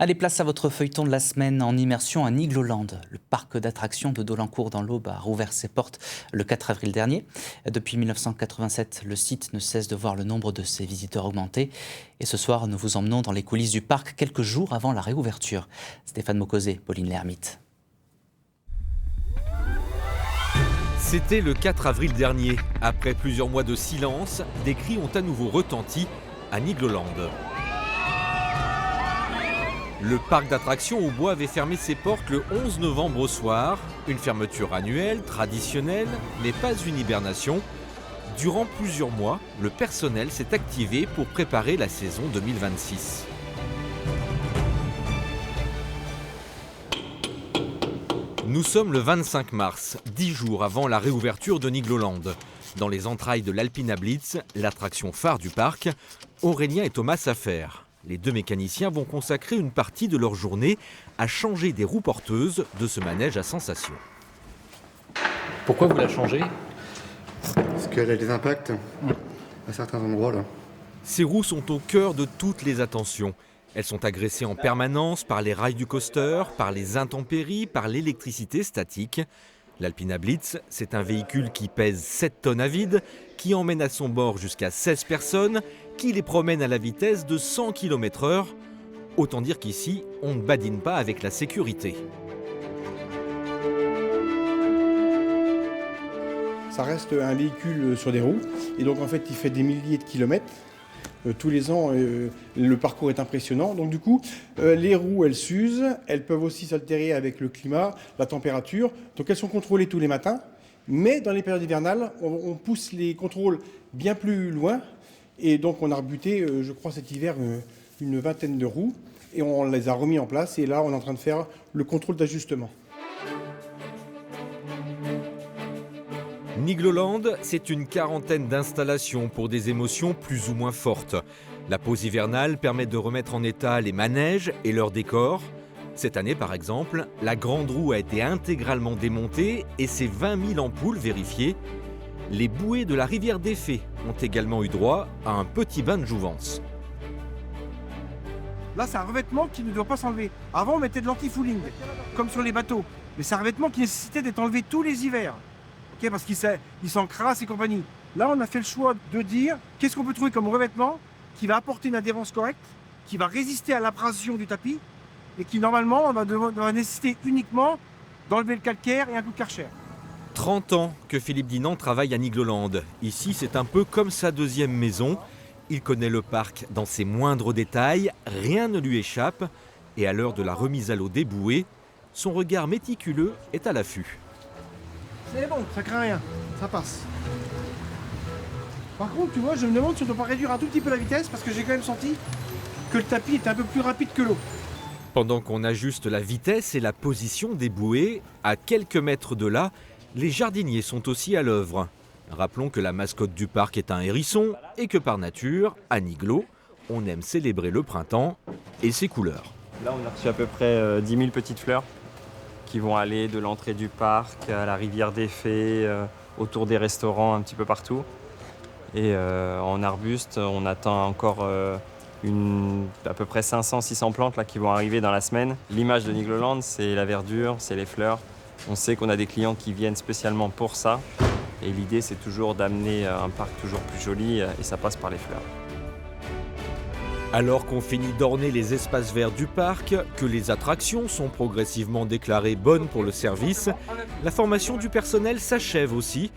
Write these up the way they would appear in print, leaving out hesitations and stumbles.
Allez, place à votre feuilleton de la semaine en immersion à Nigloland. Le parc d'attractions de Dolencourt dans l'Aube a rouvert ses portes le 4 avril dernier. Depuis 1987, le site ne cesse de voir le nombre de ses visiteurs augmenter. Et ce soir, nous vous emmenons dans les coulisses du parc quelques jours avant la réouverture. Stéphane Mocosé, Pauline Lermite. C'était le 4 avril dernier. Après plusieurs mois de silence, des cris ont à nouveau retenti à Nigloland. Le parc d'attractions au bois avait fermé ses portes le 11 novembre au soir. Une fermeture annuelle, traditionnelle, mais pas une hibernation. Durant plusieurs mois, le personnel s'est activé pour préparer la saison 2026. Nous sommes le 25 mars, 10 jours avant la réouverture de Nigloland. Dans les entrailles de l'Alpina Blitz, l'attraction phare du parc, Aurélien et Thomas s'affairent. Les deux mécaniciens vont consacrer une partie de leur journée à changer des roues porteuses de ce manège à sensations. Pourquoi vous la changez? Parce qu'elle a des impacts à certains endroits là. Ces roues sont au cœur de toutes les attentions. Elles sont agressées en permanence par les rails du coaster, par les intempéries, par l'électricité statique. L'Alpina Blitz, c'est un véhicule qui pèse 7 tonnes à vide, qui emmène à son bord jusqu'à 16 personnes, qui les promène à la vitesse de 100 km/h. Autant dire qu'ici, on ne badine pas avec la sécurité. Ça reste un véhicule sur des roues et donc en fait il fait des milliers de kilomètres. Tous les ans, le parcours est impressionnant. Donc du coup, les roues, elles s'usent. Elles peuvent aussi s'altérer avec le climat, la température. Donc elles sont contrôlées tous les matins. Mais dans les périodes hivernales, on pousse les contrôles bien plus loin. Et donc on a rebuté, je crois cet hiver, une vingtaine de roues. Et on les a remis en place. Et là, on est en train de faire le contrôle d'ajustement. Nigloland, c'est une quarantaine d'installations pour des émotions plus ou moins fortes. La pause hivernale permet de remettre en état les manèges et leurs décors. Cette année, par exemple, la grande roue a été intégralement démontée et ses 20 000 ampoules vérifiées. Les bouées de la rivière des Fées ont également eu droit à un petit bain de jouvence. Là, c'est un revêtement qui ne doit pas s'enlever. Avant, on mettait de l'anti-fouling, comme sur les bateaux. Mais c'est un revêtement qui nécessitait d'être enlevé tous les hivers. Parce qu'il s'encrasse et compagnie. Là, on a fait le choix de dire qu'est-ce qu'on peut trouver comme revêtement qui va apporter une adhérence correcte, qui va résister à l'abrasion du tapis et qui, normalement, on va nécessiter uniquement d'enlever le calcaire et un coup de Karcher. 30 ans que Philippe Dinant travaille à Nigloland. Ici, c'est un peu comme sa deuxième maison. Il connaît le parc dans ses moindres détails, rien ne lui échappe. Et à l'heure de la remise à l'eau des bouées, son regard méticuleux est à l'affût. C'est bon, ça craint rien, ça passe. Par contre, tu vois, je me demande si on ne doit pas réduire un tout petit peu la vitesse parce que j'ai quand même senti que le tapis était un peu plus rapide que l'eau. Pendant qu'on ajuste la vitesse et la position des bouées, à quelques mètres de là, les jardiniers sont aussi à l'œuvre. Rappelons que la mascotte du parc est un hérisson et que par nature, à Niglo, on aime célébrer le printemps et ses couleurs. Là, on a reçu à peu près 10 000 petites fleurs qui vont aller de l'entrée du parc à la rivière des Fées, autour des restaurants, un petit peu partout. Et en arbuste, on attend encore à peu près 500-600 plantes là, qui vont arriver dans la semaine. L'image de Nigloland, c'est la verdure, c'est les fleurs. On sait qu'on a des clients qui viennent spécialement pour ça. Et l'idée, c'est toujours d'amener un parc toujours plus joli et ça passe par les fleurs. Alors qu'on finit d'orner les espaces verts du parc, que les attractions sont progressivement déclarées bonnes pour le service, la formation du personnel s'achève aussi.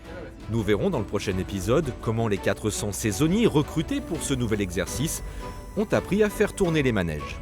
Nous verrons dans le prochain épisode comment les 400 saisonniers recrutés pour ce nouvel exercice ont appris à faire tourner les manèges.